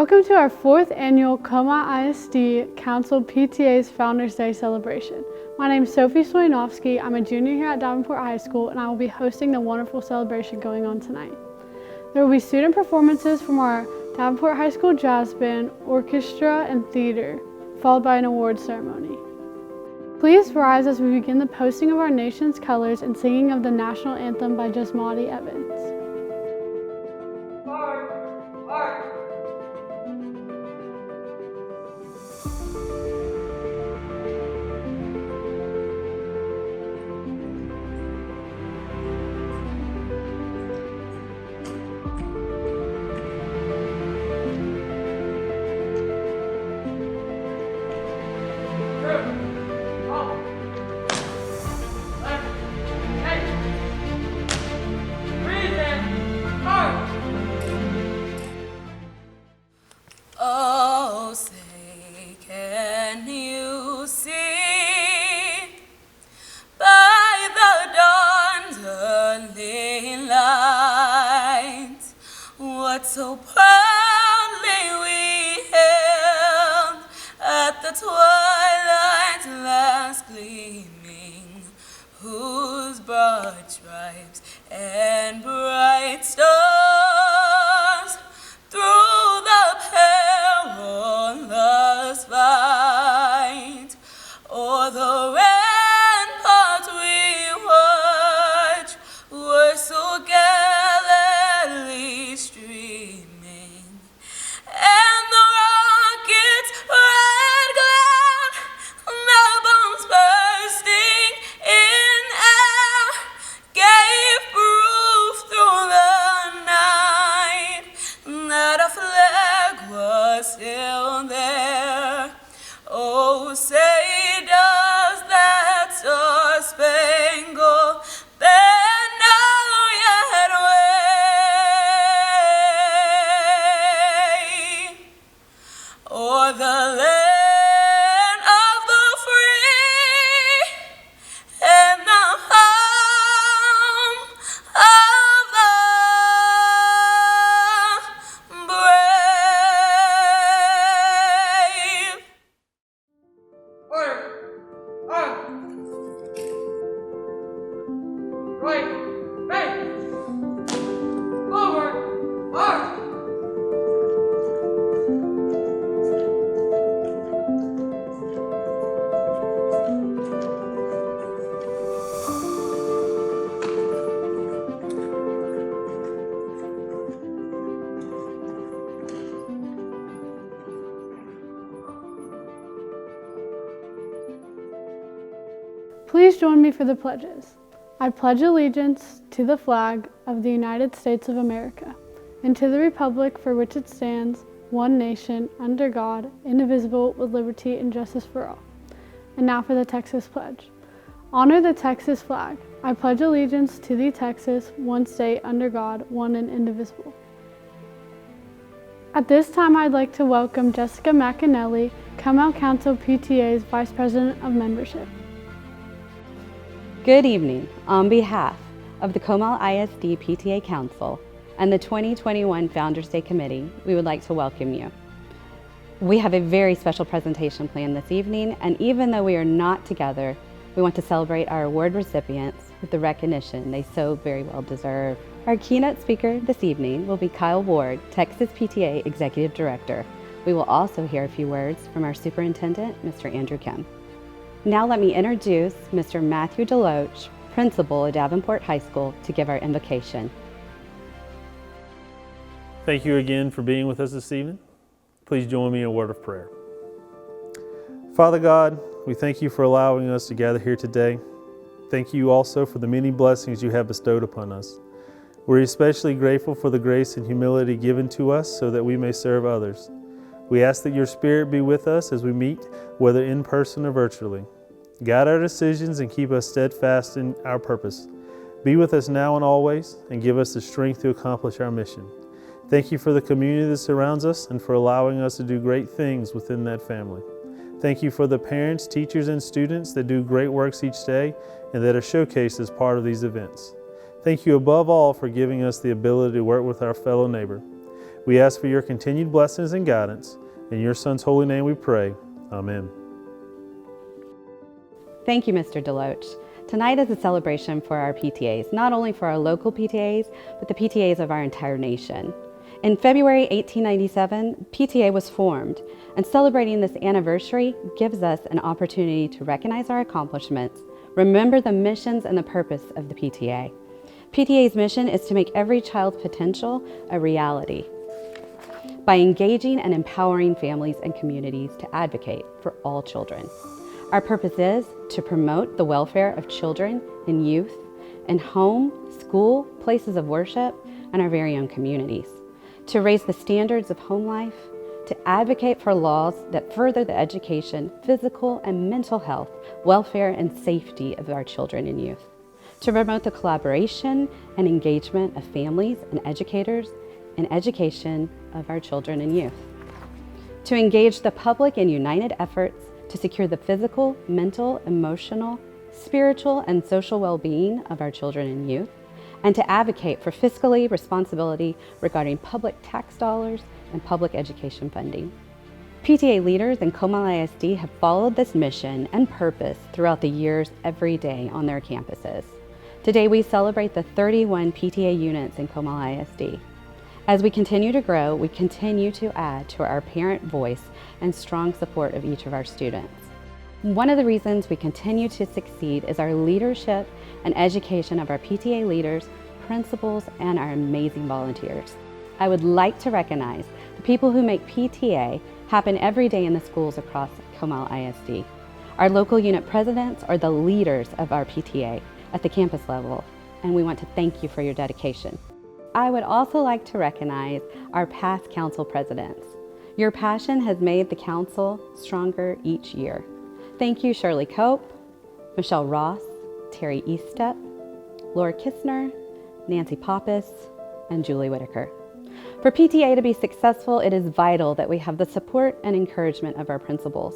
Welcome to our 4th annual Comal ISD Council PTA's Founders Day celebration. My name is Sophie Stoyanovsky. I'm a junior here at Davenport High School, and I will be hosting the wonderful celebration going on tonight. There will be student performances from our Davenport High School Jazz Band, Orchestra, and Theater, followed by an awards ceremony. Please rise as we begin the posting of our nation's colors and singing of the national anthem by Jasmati Evans. Oh, say, can you see by the dawn's early light what so proudly we hailed at the twilight's last gleaming, whose broad stripes and bright stars through the perilous fight o'er the ramparts we watch were so gallantly streaming, and the rocket's red glare, the bombs bursting in air, gave proof through the night that a flag was still there. Oh, say does that star-spangled banner yet wave o'er the land of the free and the home of the brave. Order! On! Right! Right! Forward! March! Please join me for the pledges. I pledge allegiance to the flag of the United States of America and to the republic for which it stands, one nation, under God, indivisible, with liberty and justice for all. And now for the Texas Pledge. Honor the Texas flag. I pledge allegiance to the Texas, one state, under God, one and indivisible. At this time, I'd like to welcome Jessica McAnally, Comal Council PTA's Vice President of Membership. Good evening. On behalf of the Comal ISD PTA Council and the 2021 Founders Day Committee, we would like to welcome you. We have a very special presentation planned this evening, and even though we are not together, we want to celebrate our award recipients with the recognition they so very well deserve. Our keynote speaker this evening will be Kyle Ward, Texas PTA Executive Director. We will also hear a few words from our Superintendent, Mr. Andrew Kim. Now let me introduce Mr. Matthew Deloach, Principal at Davenport High School, to give our invocation. Thank you again for being with us this evening. Please join me in a word of prayer. Father God, we thank you for allowing us to gather here today. Thank you also for the many blessings you have bestowed upon us. We're especially grateful for the grace and humility given to us so that we may serve others. We ask that your Spirit be with us as we meet, whether in person or virtually. Guide our decisions and keep us steadfast in our purpose. Be with us now and always, and give us the strength to accomplish our mission. Thank you for the community that surrounds us and for allowing us to do great things within that family. Thank you for the parents, teachers, and students that do great works each day and that are showcased as part of these events. Thank you above all for giving us the ability to work with our fellow neighbor. We ask for your continued blessings and guidance. In your Son's holy name we pray. Amen. Thank you, Mr. Deloach. Tonight is a celebration for our PTAs, not only for our local PTAs, but the PTAs of our entire nation. In February 1897, PTA was formed, and celebrating this anniversary gives us an opportunity to recognize our accomplishments, remember the missions and the purpose of the PTA. PTA's mission is to make every child's potential a reality by engaging and empowering families and communities to advocate for all children. Our purpose is to promote the welfare of children and youth in home, school, places of worship, and our very own communities, to raise the standards of home life, to advocate for laws that further the education, physical and mental health, welfare, and safety of our children and youth, to promote the collaboration and engagement of families and educators in education of our children and youth, to engage the public in united efforts to secure the physical, mental, emotional, spiritual, and social well-being of our children and youth, and to advocate for fiscally responsibility regarding public tax dollars and public education funding. PTA leaders in Comal ISD have followed this mission and purpose throughout the years every day on their campuses. Today we celebrate the 31 PTA units in Comal ISD. As we continue to grow, we continue to add to our parent voice and strong support of each of our students. One of the reasons we continue to succeed is our leadership and education of our PTA leaders, principals, and our amazing volunteers. I would like to recognize the people who make PTA happen every day in the schools across Comal ISD. Our local unit presidents are the leaders of our PTA at the campus level, and we want to thank you for your dedication. I would also like to recognize our past council presidents. Your passion has made the council stronger each year. Thank you, Shirley Cope, Michelle Ross, Terry Eastep, Laura Kistner, Nancy Pappas, and Julie Whitaker. For PTA to be successful, it is vital that we have the support and encouragement of our principals.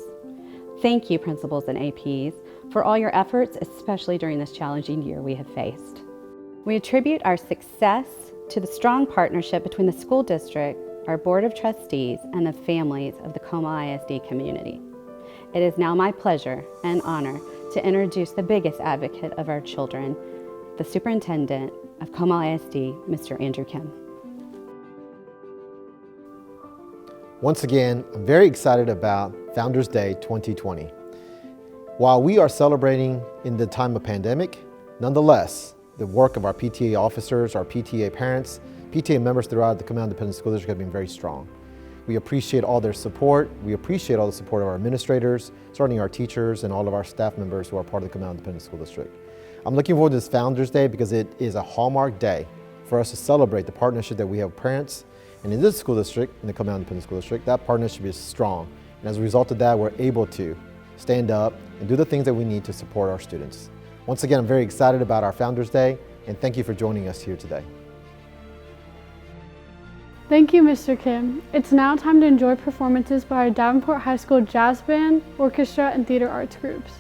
Thank you, principals and APs, for all your efforts, especially during this challenging year we have faced. We attribute our success to the strong partnership between the school district, our board of trustees, and the families of the Comal ISD community. It is now my pleasure and honor to introduce the biggest advocate of our children, the superintendent of Comal ISD, Mr. Andrew Kim. Once again, I'm very excited about Founders Day 2020. While we are celebrating in the time of pandemic, nonetheless, the work of our PTA officers, our PTA parents, PTA members throughout the Comal Independent School District have been very strong. We appreciate all their support. We appreciate all the support of our administrators, certainly our teachers and all of our staff members who are part of the Comal Independent School District. I'm looking forward to this Founders Day because it is a hallmark day for us to celebrate the partnership that we have with parents. And in this school district, in the Comal Independent School District, that partnership is strong. And as a result of that, we're able to stand up and do the things that we need to support our students. Once again, I'm very excited about our Founders Day, and thank you for joining us here today. Thank you, Mr. Kim. It's now time to enjoy performances by our Davenport High School Jazz Band, Orchestra, and Theater Arts groups.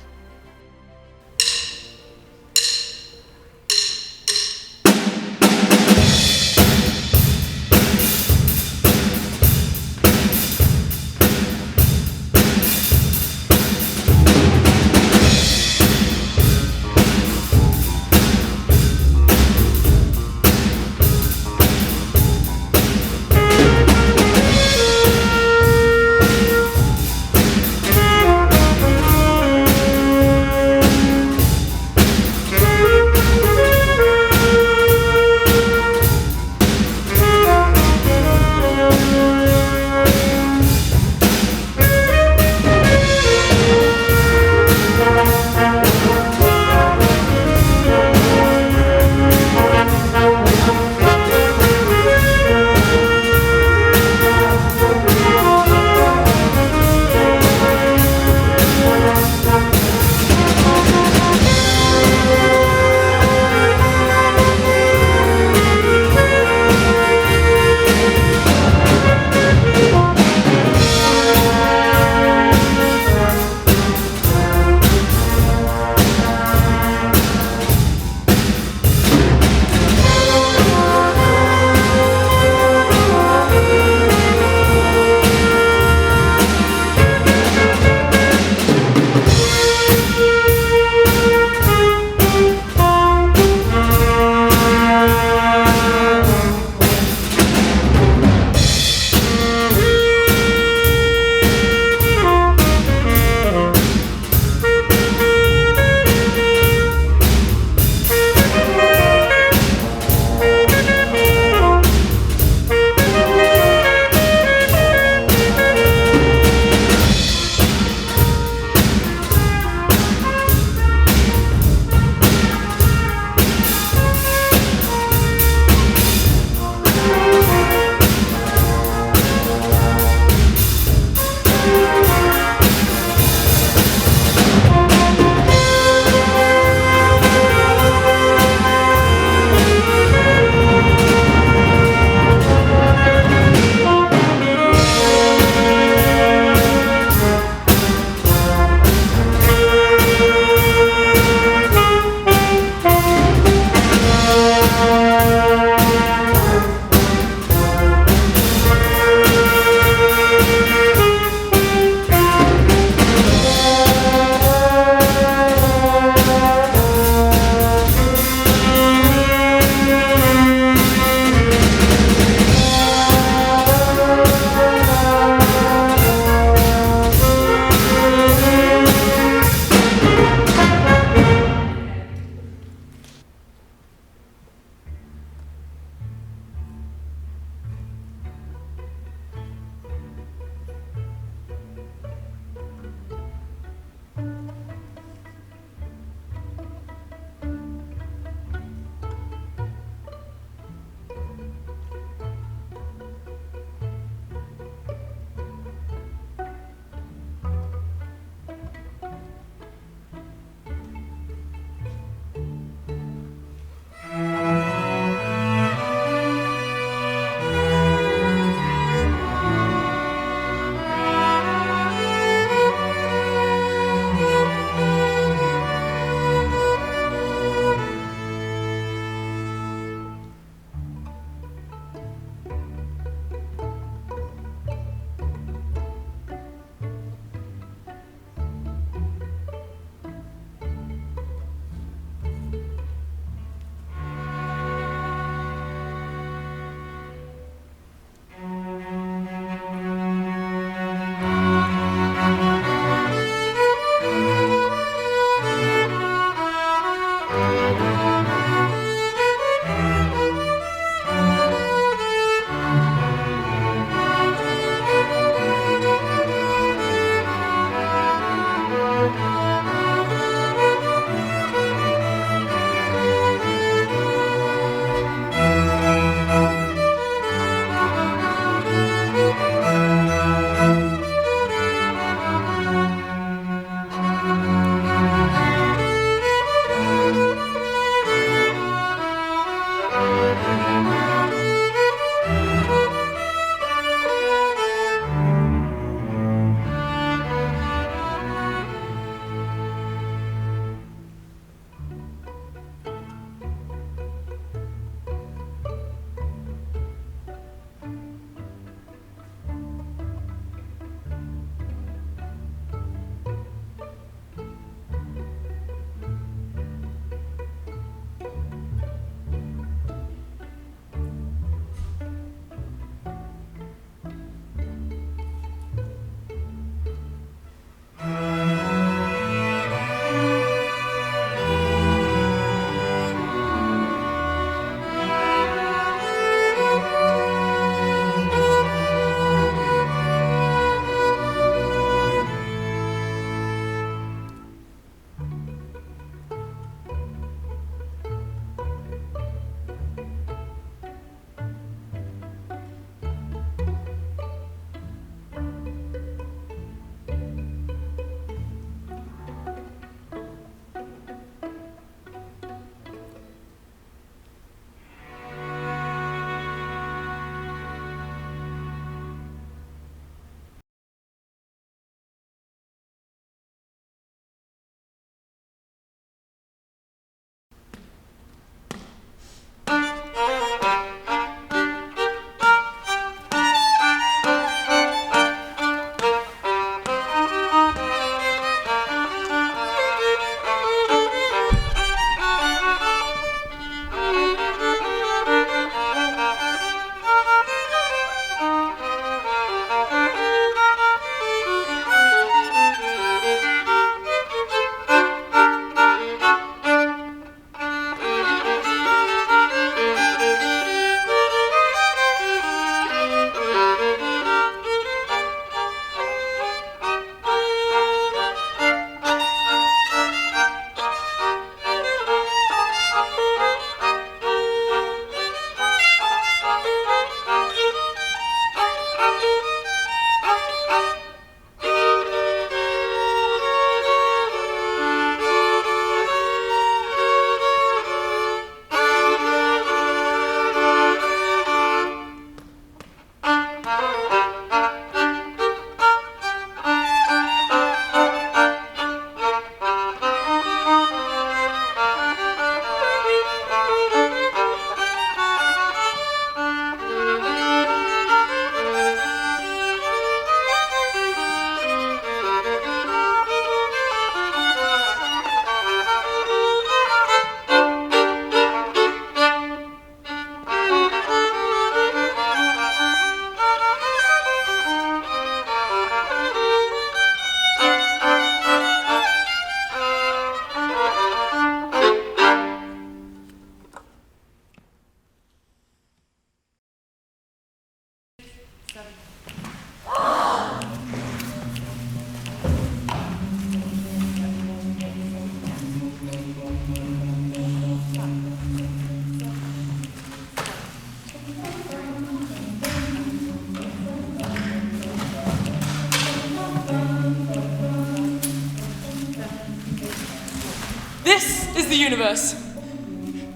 is the universe.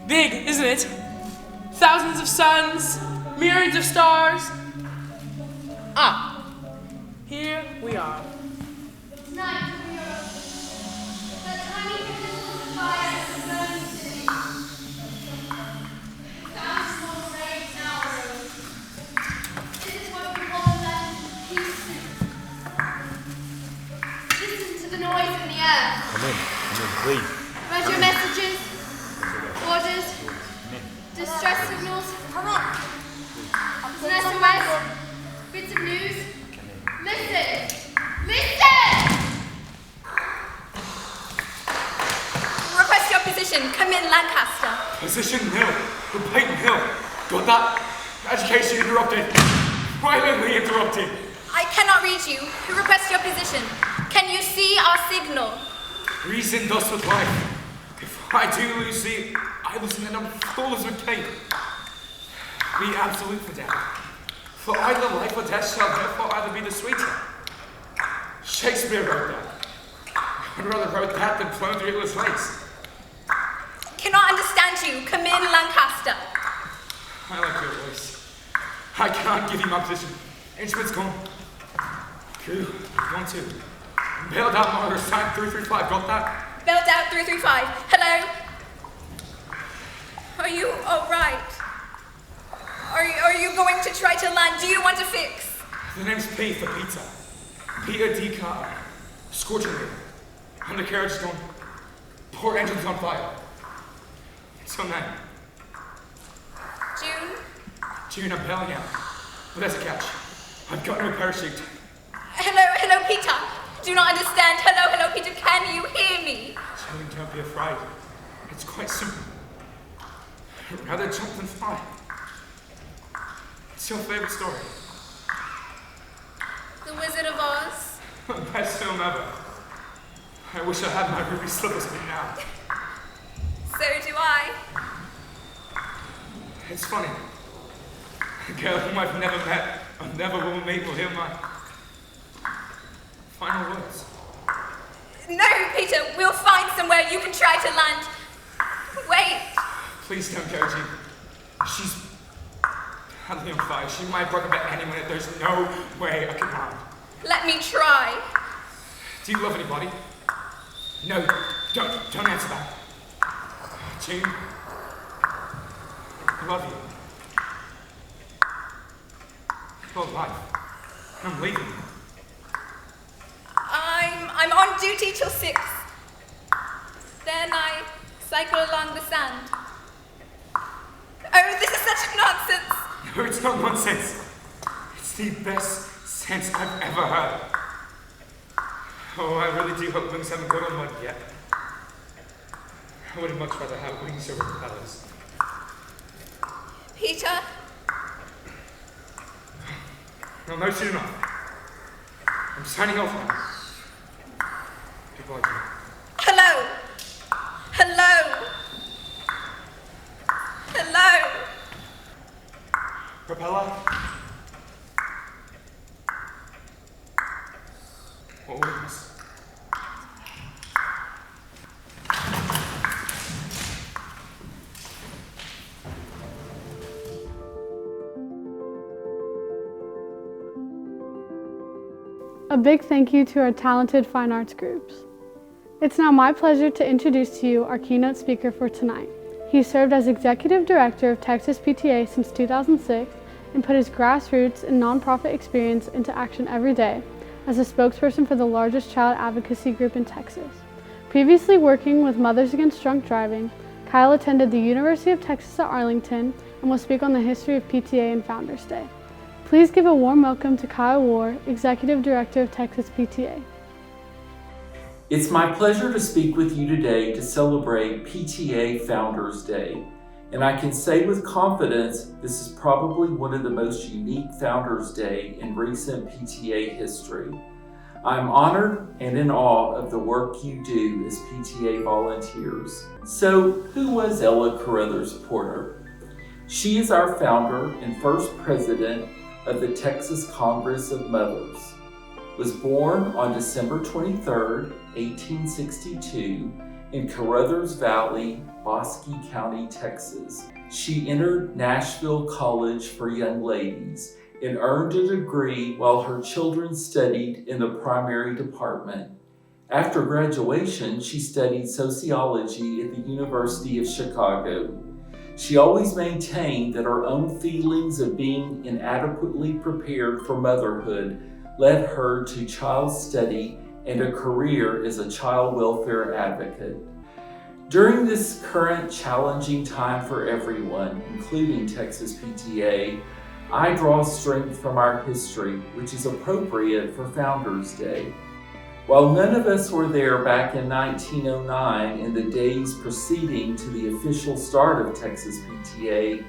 Big, isn't it? Thousands of suns, myriads of stars. Ah, here we are. Night, Europe. That tiny peninsula fire is a burning city. Sounds more great now, Rose. This is what we call the land of peace. Listen to the noise in the air. Come in, please. Read your messages, orders, distress signals. It's an SOS, bits of news. Listen! Listen! Request your position. Come in, Lancaster. Position nil. The Peyton Hill. Got that? Education interrupted. Violently interrupted. I cannot read you. Request your position. Can you see our signal? Reason thus with life. If I do lose thee, I listen and I'm flawless with Kate. Be absolute for death. For either life or death shall therefore either be the sweeter. Shakespeare wrote that. I'd rather wrote that than flown through English lakes. Cannot understand you. Come in, Lancaster. I like your voice. I can't give you my position. Instruments gone. Coup. 1, 2. Bailed out monitor sign 335. Got that? Belt out 335. Hello? Are you alright? Are you going to try to land? Do you want to fix? The name's P for Peter. Peter D. Carter. Scorching me. Undercarriage gone. Port engine's on fire. So then. June, I'm bailing out. But there's a catch. I've got no parachute. Hello, Peter. Do not understand. Hello, Peter. Can you hear me? June, don't be afraid. It's quite simple. I'd rather jump than fly. What's your favorite story? The Wizard of Oz. Best film ever. I wish I had my ruby slippers with me now. So do I. It's funny. A girl whom I've never met and never will meet will hear my final words. No, Peter. We'll find somewhere you can try to land. Wait. Please don't go, Jean. She's hardly on fire. She might break up at any minute. There's no way I can land. Let me try. Do you love anybody? No, don't answer that. Jean, I love you. For life. I'm leaving. I'm on duty till 6. Then I cycle along the sand. Oh, this is such nonsense. No, it's not nonsense. It's the best sense I've ever heard. Oh, I really do hope wings haven't got on one yet. I would much rather have wings over propellers. Peter? No, no, soon enough. I'm signing off now. Goodbye, Jim. Hello? Hello? Hello? Propeller? What wings? A big thank you to our talented fine arts groups. It's now my pleasure to introduce to you our keynote speaker for tonight. He served as Executive Director of Texas PTA since 2006 and put his grassroots and nonprofit experience into action every day as a spokesperson for the largest child advocacy group in Texas. Previously working with Mothers Against Drunk Driving, Kyle attended the University of Texas at Arlington and will speak on the history of PTA and Founders Day. Please give a warm welcome to Kyle War, Executive Director of Texas PTA. It's my pleasure to speak with you today to celebrate PTA Founders Day. And I can say with confidence, this is probably one of the most unique Founders Day in recent PTA history. I'm honored and in awe of the work you do as PTA volunteers. So, who was Ella Carruthers Porter? She is our founder and first president of the Texas Congress of Mothers. Was born on December 23, 1862 in Carruthers Valley, Bosque County, Texas. She entered Nashville College for Young Ladies and earned a degree while her children studied in the primary department. After graduation, she studied sociology at the University of Chicago. She always maintained that her own feelings of being inadequately prepared for motherhood led her to child study and a career as a child welfare advocate. During this current challenging time for everyone, including Texas PTA, I draw strength from our history, which is appropriate for Founders Day. While none of us were there back in 1909 in the days preceding to the official start of Texas PTA,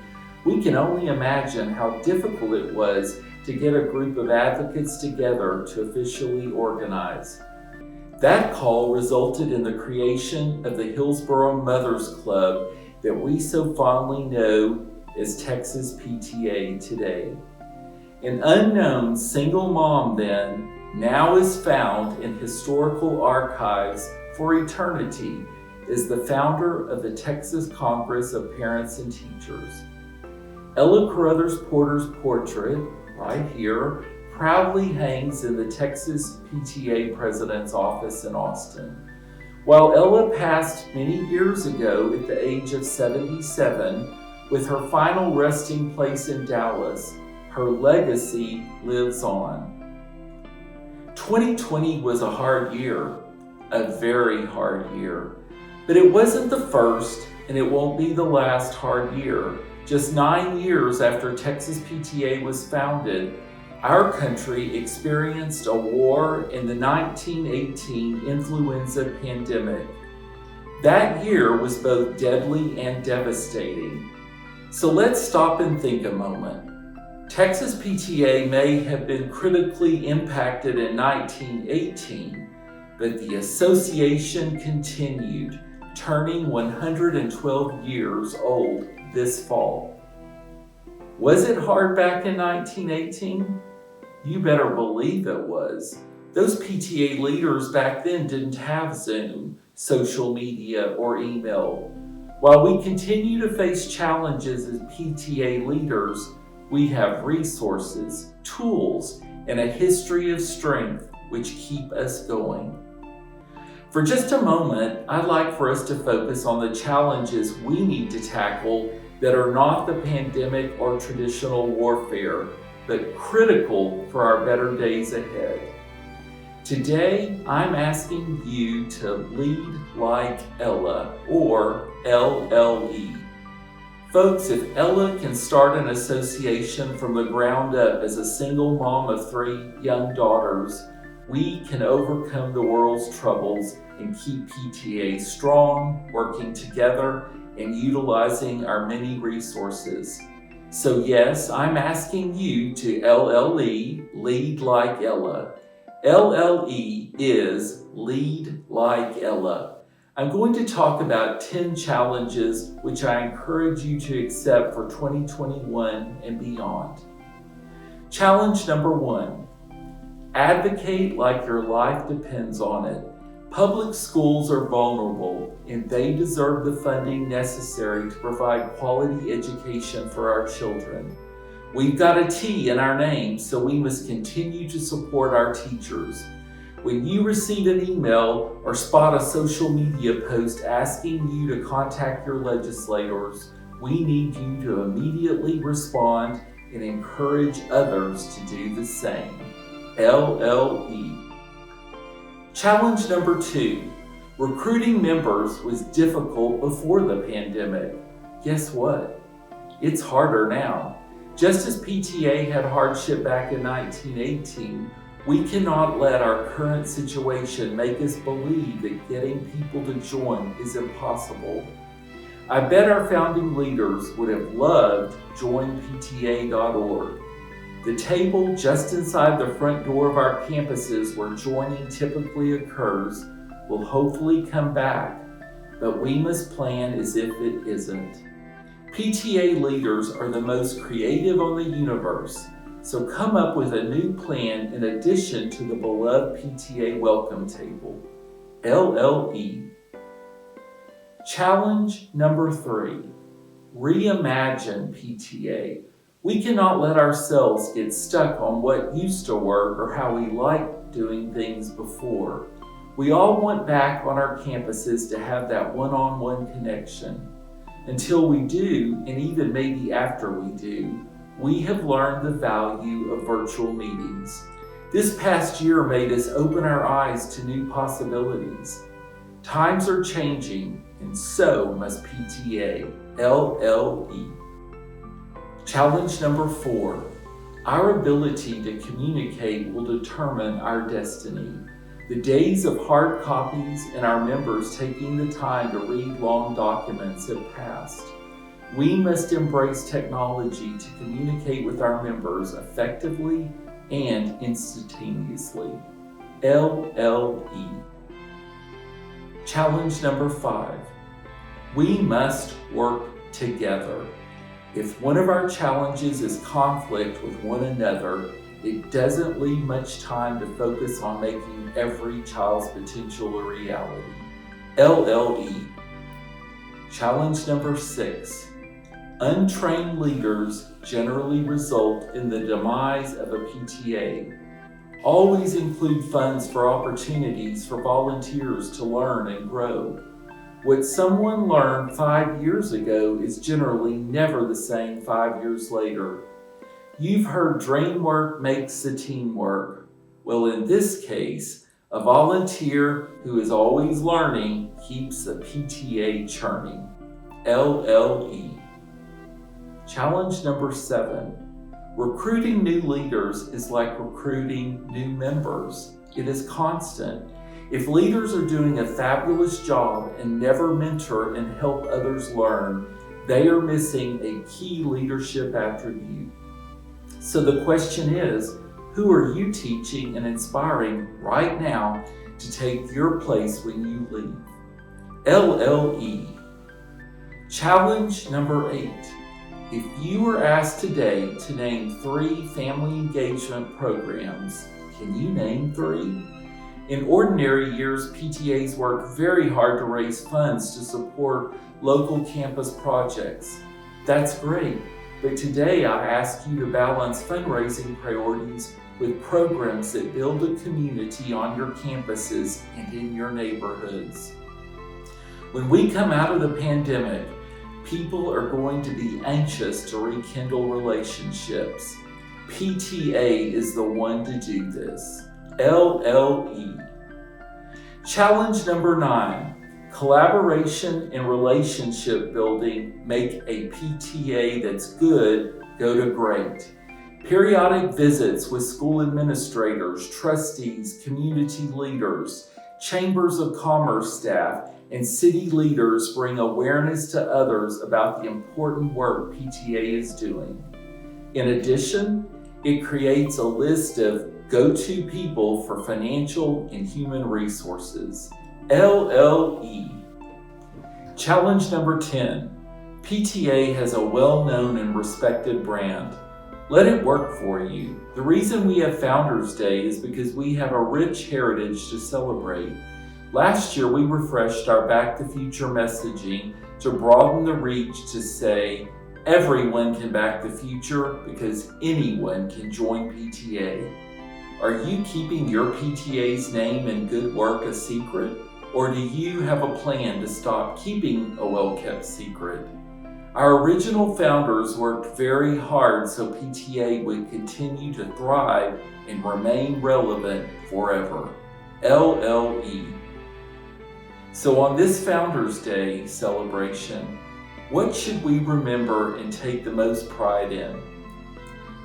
we can only imagine how difficult it was to get a group of advocates together to officially organize. That call resulted in the creation of the Hillsborough Mothers Club that we so fondly know as Texas PTA today. An unknown single mom then now is found in historical archives for eternity as the founder of the Texas Congress of Parents and Teachers. Ella Carruthers Porter's portrait, right here, proudly hangs in the Texas PTA President's office in Austin. While Ella passed many years ago at the age of 77, with her final resting place in Dallas, her legacy lives on. 2020 was a hard year, a very hard year, but it wasn't the first and it won't be the last hard year. Just 9 years after Texas PTA was founded, our country experienced a war in the 1918 influenza pandemic. That year was both deadly and devastating. So let's stop and think a moment. Texas PTA may have been critically impacted in 1918, but the association continued, turning 112 years old this fall. Was it hard back in 1918? You better believe it was. Those PTA leaders back then didn't have Zoom, social media, or email. While we continue to face challenges as PTA leaders, we have resources, tools, and a history of strength which keep us going. For just a moment, I'd like for us to focus on the challenges we need to tackle that are not the pandemic or traditional warfare, but critical for our better days ahead. Today, I'm asking you to lead like Ella, or LLE. Folks, if Ella can start an association from the ground up as a single mom of 3 young daughters, we can overcome the world's troubles and keep PTA strong, working together, and utilizing our many resources. So yes, I'm asking you to LLE, lead like Ella. LLE is Lead Like Ella. I'm going to talk about 10 challenges which I encourage you to accept for 2021 and beyond. Challenge number 1, advocate like your life depends on it. Public schools are vulnerable and they deserve the funding necessary to provide quality education for our children. We've got a T in our name, so we must continue to support our teachers. When you receive an email or spot a social media post asking you to contact your legislators, we need you to immediately respond and encourage others to do the same. LLE. Challenge number 2, recruiting members was difficult before the pandemic. Guess what? It's harder now. Just as PTA had hardship back in 1918, we cannot let our current situation make us believe that getting people to join is impossible. I bet our founding leaders would have loved joinpta.org. The table just inside the front door of our campuses where joining typically occurs will hopefully come back, but we must plan as if it isn't. PTA leaders are the most creative on the universe, so come up with a new plan in addition to the beloved PTA welcome table. LLE. Challenge number 3, reimagine PTA. We cannot let ourselves get stuck on what used to work or how we liked doing things before. We all want back on our campuses to have that one-on-one connection. Until we do, and even maybe after we do, we have learned the value of virtual meetings. This past year made us open our eyes to new possibilities. Times are changing, and so must PTA, LLE. Challenge number 4, our ability to communicate will determine our destiny. The days of hard copies and our members taking the time to read long documents have passed. We must embrace technology to communicate with our members effectively and instantaneously. LLE. Challenge number 5, we must work together. If one of our challenges is conflict with one another, it doesn't leave much time to focus on making every child's potential a reality. LLE. Challenge number 6, untrained leaders generally result in the demise of a PTA. Always include funds for opportunities for volunteers to learn and grow. What someone learned 5 years ago is generally never the same 5 years later. You've heard dream work makes the team work. Well, in this case, a volunteer who is always learning keeps the PTA churning. LLE. Challenge number 7. Recruiting new leaders is like recruiting new members. It is constant. If leaders are doing a fabulous job and never mentor and help others learn, they are missing a key leadership attribute. So the question is, who are you teaching and inspiring right now to take your place when you leave? LLE. Challenge number 8. If you were asked today to name 3 family engagement programs, can you name 3? In ordinary years, PTAs work very hard to raise funds to support local campus projects. That's great, but today I ask you to balance fundraising priorities with programs that build a community on your campuses and in your neighborhoods. When we come out of the pandemic, people are going to be anxious to rekindle relationships. PTA is the one to do this. LLE. Challenge number 9. Collaboration and relationship building make a PTA that's good go to great. Periodic visits with school administrators, trustees, community leaders, chambers of commerce staff, and city leaders bring awareness to others about the important work PTA is doing. In addition, it creates a list of go-to people for financial and human resources. LLE. Challenge number 10. PTA has a well-known and respected brand. Let it work for you. The reason we have Founders Day is because we have a rich heritage to celebrate. Last year, we refreshed our Back to Future messaging to broaden the reach to say, everyone can back the future because anyone can join PTA. Are you keeping your PTA's name and good work a secret? Or do you have a plan to stop keeping a well-kept secret? Our original founders worked very hard so PTA would continue to thrive and remain relevant forever. LLE. So on this Founders Day celebration, what should we remember and take the most pride in?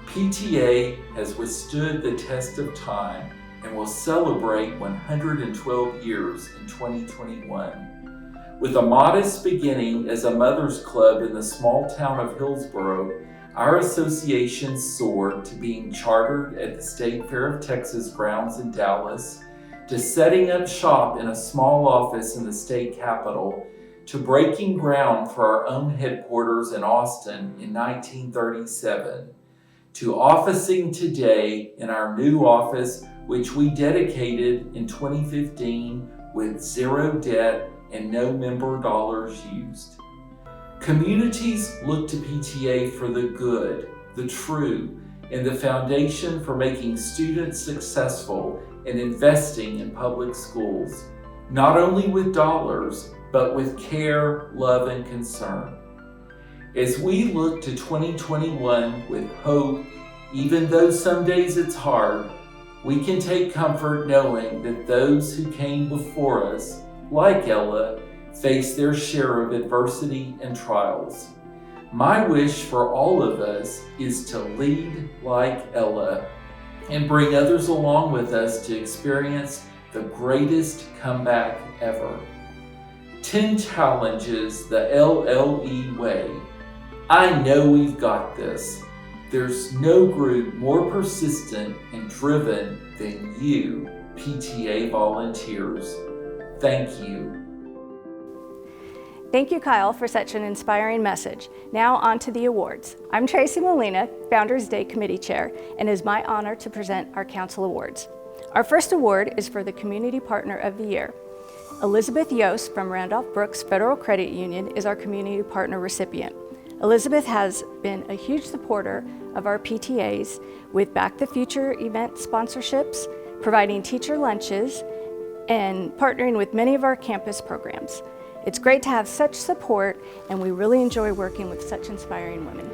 PTA has withstood the test of time and will celebrate 112 years in 2021. With a modest beginning as a mother's club in the small town of Hillsboro, our association soared to being chartered at the State Fair of Texas grounds in Dallas, to setting up shop in a small office in the state capitol, to breaking ground for our own headquarters in Austin in 1937, to officing today in our new office, which we dedicated in 2015 with zero debt and no member dollars used. Communities look to PTA for the good, the true, and the foundation for making students successful and investing in public schools, not only with dollars, but with care, love, and concern. As we look to 2021 with hope, even though some days it's hard, we can take comfort knowing that those who came before us, like Ella, face their share of adversity and trials. My wish for all of us is to lead like Ella and bring others along with us to experience the greatest comeback ever. 10 challenges the LLE way. I know we've got this. There's no group more persistent and driven than you, PTA volunteers. Thank you. Thank you, Kyle, for such an inspiring message. Now on to the awards. I'm Tracy Molina, Founders Day Committee Chair, and it is my honor to present our Council Awards. Our first award is for the Community Partner of the Year. Elizabeth Yost from Randolph Brooks Federal Credit Union is our Community Partner recipient. Elizabeth has been a huge supporter of our PTAs with Back the Future event sponsorships, providing teacher lunches, and partnering with many of our campus programs. It's great to have such support, and we really enjoy working with such inspiring women.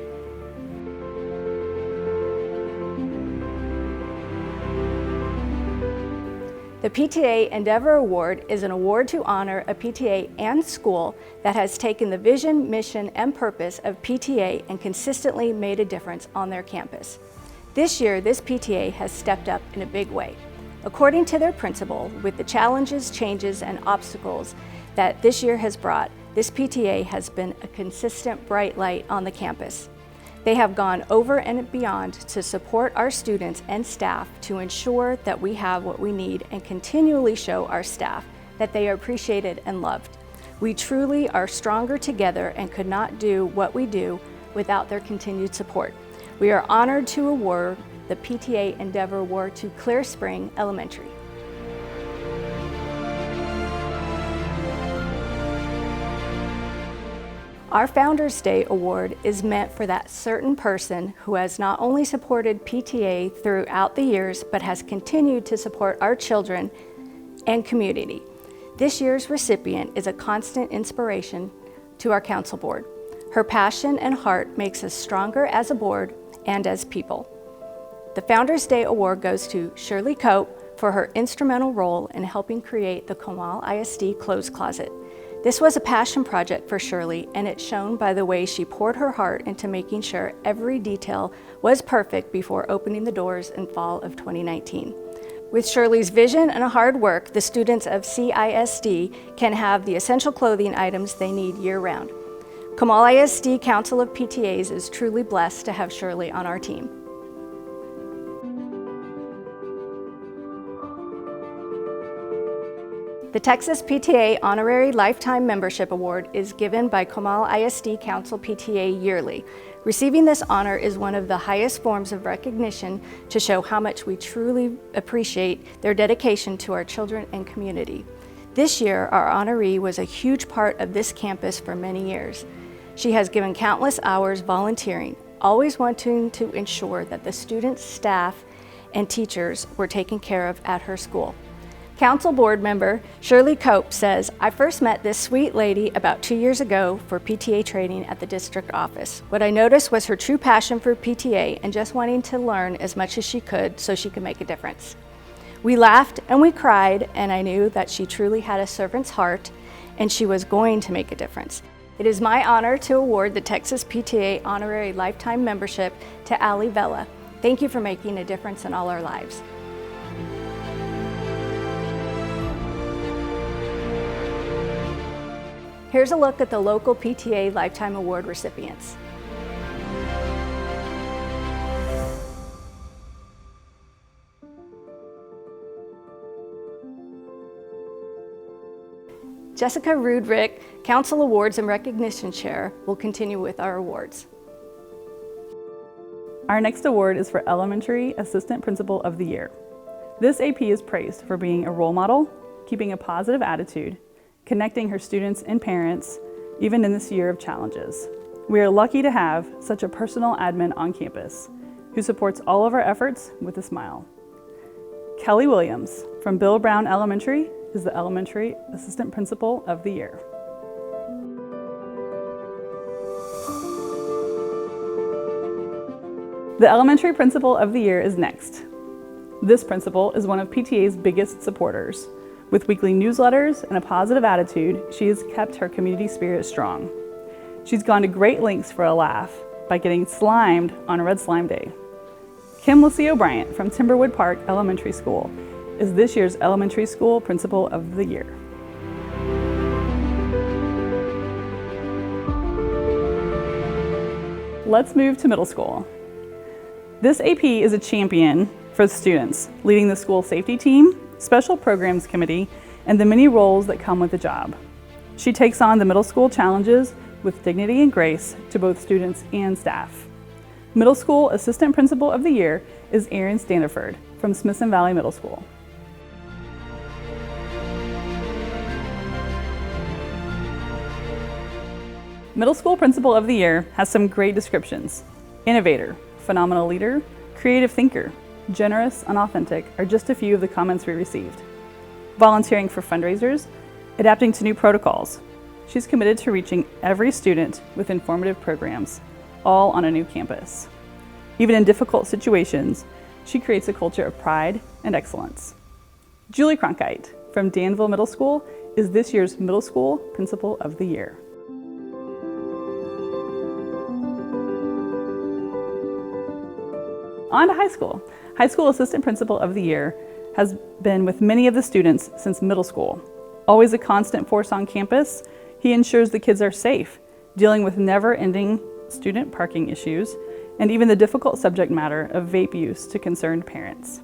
The PTA Endeavor Award is an award to honor a PTA and school that has taken the vision, mission, and purpose of PTA and consistently made a difference on their campus. This year, this PTA has stepped up in a big way. According to their principal, with the challenges, changes, and obstacles that this year has brought, this PTA has been a consistent bright light on the campus. They have gone over and beyond to support our students and staff to ensure that we have what we need and continually show our staff that they are appreciated and loved. We truly are stronger together and could not do what we do without their continued support. We are honored to award the PTA Endeavor Award to Clear Spring Elementary. Our Founders Day Award is meant for that certain person who has not only supported PTA throughout the years, but has continued to support our children and community. This year's recipient is a constant inspiration to our council board. Her passion and heart makes us stronger as a board and as people. The Founders Day Award goes to Shirley Cope for her instrumental role in helping create the Comal ISD Clothes Closet. This was a passion project for Shirley, and it's shown by the way she poured her heart into making sure every detail was perfect before opening the doors in fall of 2019. With Shirley's vision and hard work, the students of CISD can have the essential clothing items they need year-round. Comal ISD Council of PTAs is truly blessed to have Shirley on our team. The Texas PTA Honorary Lifetime Membership Award is given by Comal ISD Council PTA yearly. Receiving this honor is one of the highest forms of recognition to show how much we truly appreciate their dedication to our children and community. This year, our honoree was a huge part of this campus for many years. She has given countless hours volunteering, always wanting to ensure that the students, staff, and teachers were taken care of at her school. Council board member Shirley Cope says, "I first met this sweet lady about 2 years ago for PTA training at the district office. What I noticed was her true passion for PTA and just wanting to learn as much as she could so she could make a difference. We laughed and we cried, and I knew that she truly had a servant's heart and she was going to make a difference. It is my honor to award the Texas PTA Honorary Lifetime Membership to Ali Vela. Thank you for making a difference in all our lives." Here's a look at the local PTA Lifetime Award recipients. Jessica Rudrick, Council Awards and Recognition Chair, will continue with our awards. Our next award is for Elementary Assistant Principal of the Year. This AP is praised for being a role model, keeping a positive attitude, connecting her students and parents, even in this year of challenges. We are lucky to have such a personal admin on campus who supports all of our efforts with a smile. Kelly Williams from Bill Brown Elementary is the Elementary Assistant Principal of the Year. The Elementary Principal of the Year is next. This principal is one of PTA's biggest supporters. With weekly newsletters and a positive attitude, she has kept her community spirit strong. She's gone to great lengths for a laugh by getting slimed on Red Slime Day. Kim Lucio Bryant from Timberwood Park Elementary School is this year's Elementary School Principal of the Year. Let's move to middle school. This AP is a champion for the students, leading the school safety team, special programs committee, and the many roles that come with the job. She takes on the middle school challenges with dignity and grace to both students and staff. Middle School Assistant Principal of the Year is Erin Standiford from Smithson Valley Middle School. Middle School Principal of the Year has some great descriptions. Innovator, phenomenal leader, creative thinker, generous and authentic are just a few of the comments we received. Volunteering for fundraisers, adapting to new protocols. She's committed to reaching every student with informative programs, all on a new campus. Even in difficult situations, she creates a culture of pride and excellence. Julie Cronkite from Danville Middle School is this year's Middle School Principal of the Year. On to high school. High School Assistant Principal of the Year has been with many of the students since middle school. Always a constant force on campus, he ensures the kids are safe, dealing with never-ending student parking issues, and even the difficult subject matter of vape use to concerned parents.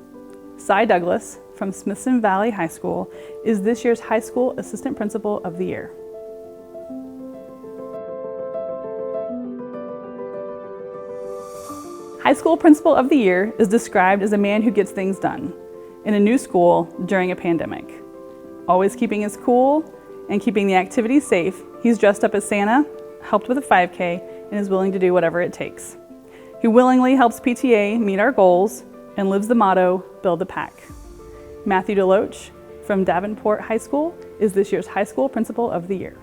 Cy Douglas from Smithson Valley High School is this year's High School Assistant Principal of the Year. High School Principal of the Year is described as a man who gets things done in a new school during a pandemic. Always keeping his cool and keeping the activities safe, he's dressed up as Santa, helped with a 5K, and is willing to do whatever it takes. He willingly helps PTA meet our goals and lives the motto, build a pack. Matthew DeLoach from Davenport High School is this year's High School Principal of the Year.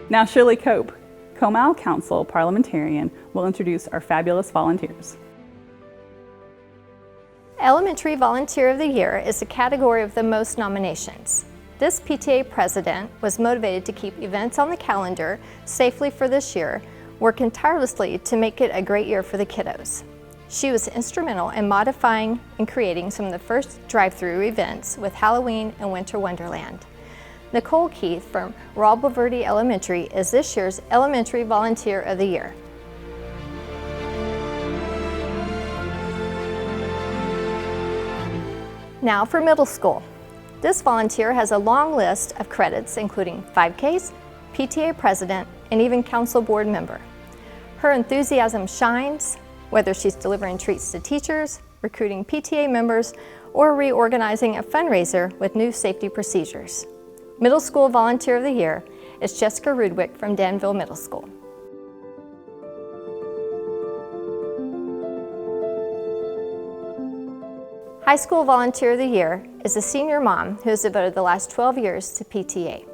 Now Shirley Cope, Comal Council Parliamentarian, will introduce our fabulous volunteers. Elementary Volunteer of the Year is a category of the most nominations. This PTA president was motivated to keep events on the calendar safely for this year, working tirelessly to make it a great year for the kiddos. She was instrumental in modifying and creating some of the first drive-through events with Halloween and Winter Wonderland. Nicole Keith from Raul Bulverde Elementary is this year's Elementary Volunteer of the Year. Now for middle school. This volunteer has a long list of credits including 5Ks, PTA president, and even council board member. Her enthusiasm shines, whether she's delivering treats to teachers, recruiting PTA members, or reorganizing a fundraiser with new safety procedures. Middle School Volunteer of the Year is Jessica Rudwick from Danville Middle School. High School Volunteer of the Year is a senior mom who has devoted the last 12 years to PTA.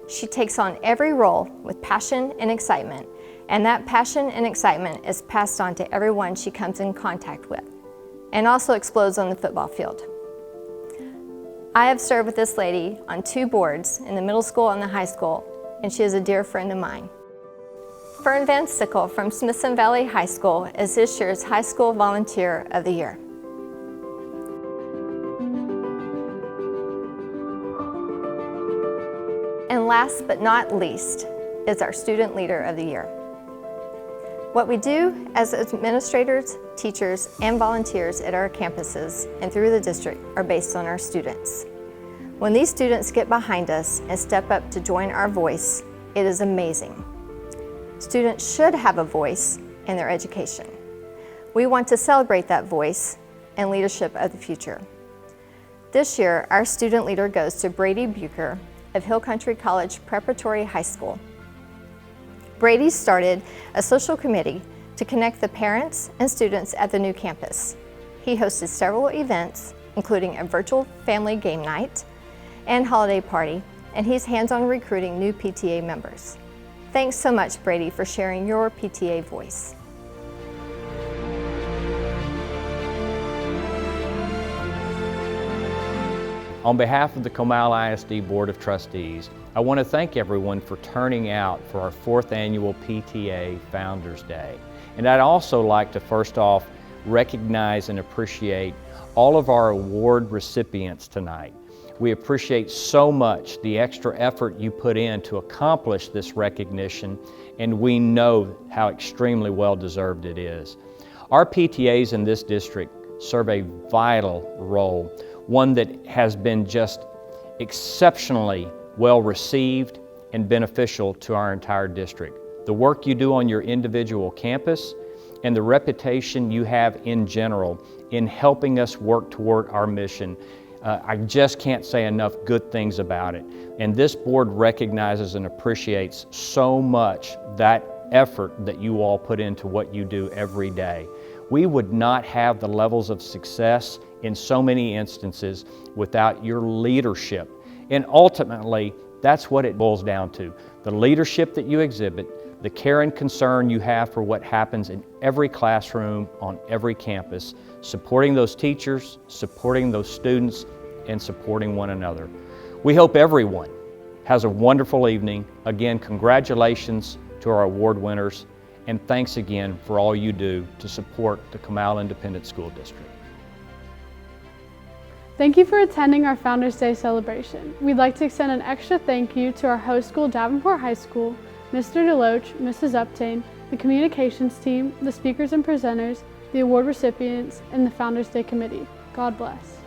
She takes on every role with passion and excitement, and that passion and excitement is passed on to everyone she comes in contact with, and also explodes on the football field. I have served with this lady on 2 boards in the middle school and the high school, and she is a dear friend of mine. Fern Van Sickle from Smithson Valley High School is this year's High School Volunteer of the Year. And last but not least is our Student Leader of the Year. What we do as administrators, teachers, and volunteers at our campuses and through the district are based on our students. When these students get behind us and step up to join our voice, it is amazing. Students should have a voice in their education. We want to celebrate that voice and leadership of the future. This year, our student leader goes to Brady Bucher of Hill Country College Preparatory High School. Brady started a social committee to connect the parents and students at the new campus. He hosted several events, including a virtual family game night and holiday party, and he's hands-on recruiting new PTA members. Thanks so much, Brady, for sharing your PTA voice. On behalf of the Comal ISD Board of Trustees, I want to thank everyone for turning out for our 4th annual PTA Founders Day. And I'd also like to first off recognize and appreciate all of our award recipients tonight. We appreciate so much the extra effort you put in to accomplish this recognition, and we know how extremely well deserved it is. Our PTAs in this district serve a vital role, one that has been just exceptionally well received and beneficial to our entire district. The work you do on your individual campus and the reputation you have in general in helping us work toward our mission, I just can't say enough good things about it. And this board recognizes and appreciates so much that effort that you all put into what you do every day. We would not have the levels of success in so many instances without your leadership. And ultimately, that's what it boils down to. The leadership that you exhibit, the care and concern you have for what happens in every classroom, on every campus, supporting those teachers, supporting those students, and supporting one another. We hope everyone has a wonderful evening. Again, congratulations to our award winners, and thanks again for all you do to support the Comal Independent School District. Thank you for attending our Founders Day celebration. We'd like to extend an extra thank you to our host school, Davenport High School, Mr. DeLoach, Mrs. Uptain, the communications team, the speakers and presenters, the award recipients, and the Founders Day committee. God bless.